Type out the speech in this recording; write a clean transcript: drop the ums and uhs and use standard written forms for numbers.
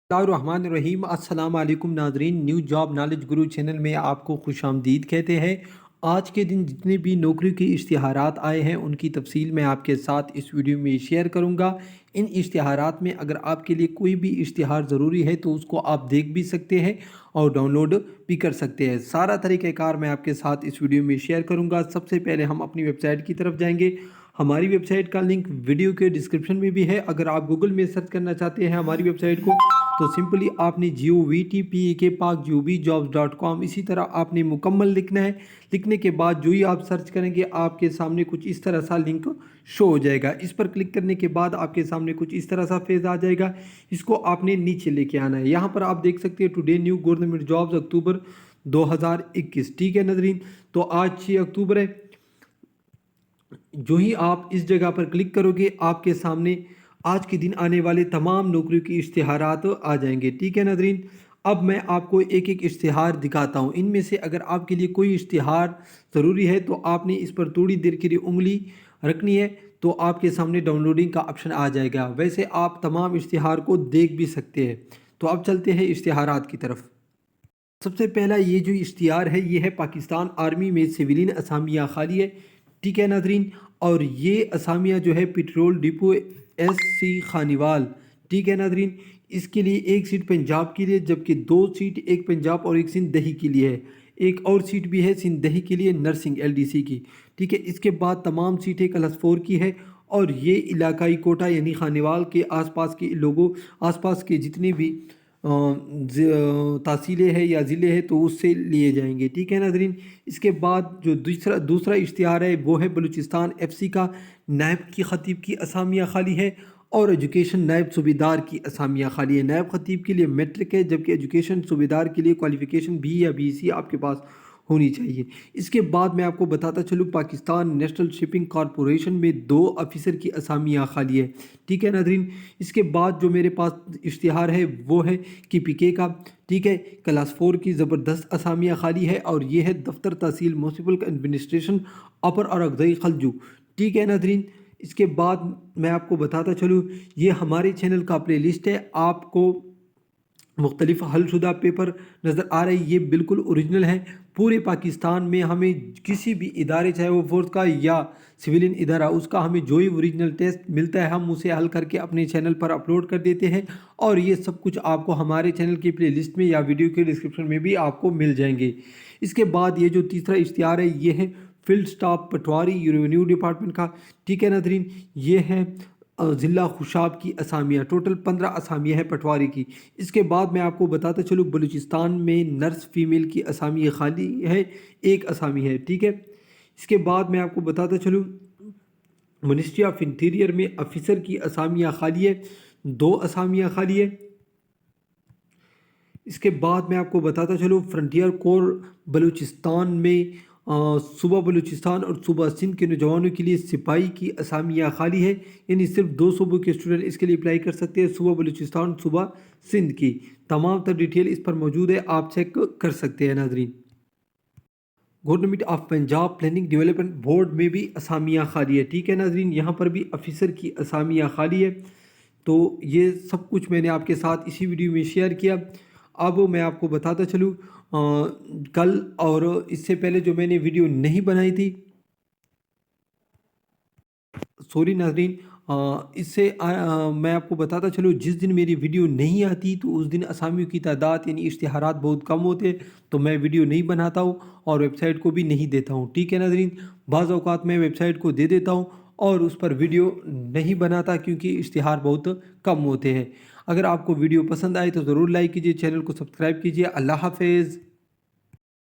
रहीम अस्सलाम वालेकुम नाजरीन, न्यू जॉब नॉलेज गुरु चैनल में आपको खुश आमदीद कहते हैं। आज के दिन जितने भी नौकरी के इश्तिहारात आए हैं उनकी तफसील मैं आपके साथ इस वीडियो में शेयर करूंगा। इन इश्तिहारात में अगर आपके लिए कोई भी इश्तिहार ज़रूरी है तो उसको आप देख भी सकते हैं और डाउनलोड भी कर सकते हैं। सारा तरीक़ाकार मैं आपके साथ इस वीडियो में शेयर करूँगा। सबसे पहले हम अपनी वेबसाइट की तरफ जाएँगे। हमारी वेबसाइट का लिंक वीडियो के डिस्क्रिप्शन में भी है। अगर आप गूगल में सर्च करना चाहते हैं हमारी वेबसाइट को तो सिंपली आपने GOVTPEK-PAKJOBS.com इसी तरह आपने मुकम्मल लिखना है। लिखने के बाद जो ही आप सर्च करेंगे आपके सामने कुछ इस तरह सा लिंक शो हो जाएगा। इस पर क्लिक करने के बाद आपके सामने कुछ इस तरह सा पेज आ जाएगा। इसको आपने नीचे लेके आना है। यहाँ पर आप देख सकते हैं टुडे न्यू गवर्नमेंट जॉब्स अक्टूबर 2021। ठीक है नाज़रीन, तो आज 6 अक्टूबर है। जो ही आप इस जगह पर क्लिक करोगे आपके सामने आज के दिन आने वाले तमाम नौकरियों की इश्तिहारात आ जाएंगे। ठीक है नाज़रीन, अब मैं आपको एक एक इश्तिहार दिखाता हूँ। इनमें से अगर आपके लिए कोई इश्तिहार ज़रूरी है तो आपने इस पर थोड़ी देर के लिए उंगली रखनी है तो आपके सामने डाउनलोडिंग का ऑप्शन आ जाएगा। वैसे आप तमाम इश्तिहार को देख भी सकते हैं। तो अब चलते हैं इश्तिहारात की तरफ। सबसे पहला ये जो इश्तिहार है ये है पाकिस्तान आर्मी में सिविलियन असामियाँ खाली है। ठीक है नाज़रीन, और ये असामियाँ जो है पेट्रोल डिपो SC खानीवाल। ठीक है नाज़रीन, इसके लिए एक सीट पंजाब के लिए जबकि 2 सीट एक पंजाब और एक सिंध दही के लिए है। एक और सीट भी है सिंध दही के लिए नर्सिंग LDC की। ठीक है, इसके बाद तमाम सीटें क्लास 4 की है और ये इलाकाई कोटा यानी खानीवाल के आसपास के लोगों आसपास के जितने भी तहसीलें हैं या ज़िले हैं तो उससे लिए जाएंगे। ठीक है नाज़रीन, इसके बाद जो दूसरा इश्तिहार है वो है बलूचिस्तान FC का नायब की ख़तीब की असामियाँ खाली है और एजुकेशन नायब सूबेदार की असामियाँ खाली है। नायब ख़तीब के लिए मैट्रिक है जबकि एजुकेशन सूबेदार के लिए क्वालिफ़िकेशन B या BC आपके पास होनी चाहिए। इसके बाद मैं आपको बताता चलूँ पाकिस्तान नेशनल शिपिंग कॉरपोरेशन में 2 ऑफिसर की असामियाँ खाली है। ठीक है नाज़रीन, इसके बाद जो मेरे पास इश्तिहार है वो है KPK का। ठीक है, क्लास 4 की ज़बरदस्त असामियाँ खाली है और ये है दफ्तर तहसील म्यूनसिपल एडमिनिस्ट्रेशन अपर और अगज़ई खलजू। ठीक है नाज़रीन, इसके बाद मैं आपको बताता चलूँ ये हमारे चैनल का प्ले लिस्ट है। आपको मुख्तलिफ हलशुदा पेपर नज़र आ रही, ये बिल्कुल ओरिजिनल है। पूरे पाकिस्तान में हमें किसी भी इदारे चाहे वो फोर्स का या सिविलियन इदारा उसका हमें जो ही ओरिजिनल टेस्ट मिलता है हम उसे हल करके अपने चैनल पर अपलोड कर देते हैं और ये सब कुछ आपको हमारे चैनल की प्ले लिस्ट में या वीडियो के डिस्क्रिप्शन में भी आपको मिल जाएंगे। इसके बाद ये जो तीसरा इश्तिहार है ये है फील्ड स्टाफ पटवारी रेवेन्यू डिपार्टमेंट का। ठीक है नाज़रीन, ये है ज़िला खुशाब की असामियाँ, टोटल 15 असामियाँ हैं पटवारी की। इसके बाद मैं आपको बताता चलूँ बलूचिस्तान में नर्स फीमेल की असामी खाली है, एक असामी है। ठीक है, इसके बाद मैं आपको बताता चलूँ मिनिस्ट्री ऑफ इंटीरियर में ऑफिसर की असामियाँ खाली है, 2 असामियाँ खाली है। इसके बाद मैं आपको बताता चलूँ फ्रंटियर कोर बलूचिस्तान में सूबा बलूचिस्तान और सूबा सिंध के नौजवानों के लिए सिपाही की असामियाँ खाली है, यानी सिर्फ 2 सूबों के स्टूडेंट इसके लिए अप्लाई कर सकते हैं, सूबा बलूचिस्तान सूबा सिंध की। तमाम तर डिटेल इस पर मौजूद है, आप चेक कर सकते हैं नाजरीन। Government of Punjab planning development board में भी असामियाँ खाली है। ठीक है नाजरीन, यहाँ पर भी ऑफिसर की असामियाँ खाली है। तो ये सब कुछ मैंने आपके साथ इसी वीडियो में शेयर किया। अब मैं आपको बताता चलूँ कल और इससे पहले जो मैंने वीडियो नहीं बनाई थी, सॉरी नाजरीन, मैं आपको बताता चलूँ जिस दिन मेरी वीडियो नहीं आती तो उस दिन असामियों की तादाद यानी इश्तिहारात बहुत कम होते तो मैं वीडियो नहीं बनाता हूँ और वेबसाइट को भी नहीं देता हूँ। ठीक है नाजरीन, बाज़ औक़ात मैं वेबसाइट को दे देता हूँ और उस पर वीडियो नहीं बनाता क्योंकि इश्तिहार बहुत कम होते हैं। अगर आपको वीडियो पसंद आए तो ज़रूर लाइक कीजिए, चैनल को सब्सक्राइब कीजिए। अल्लाह हाफ़िज़।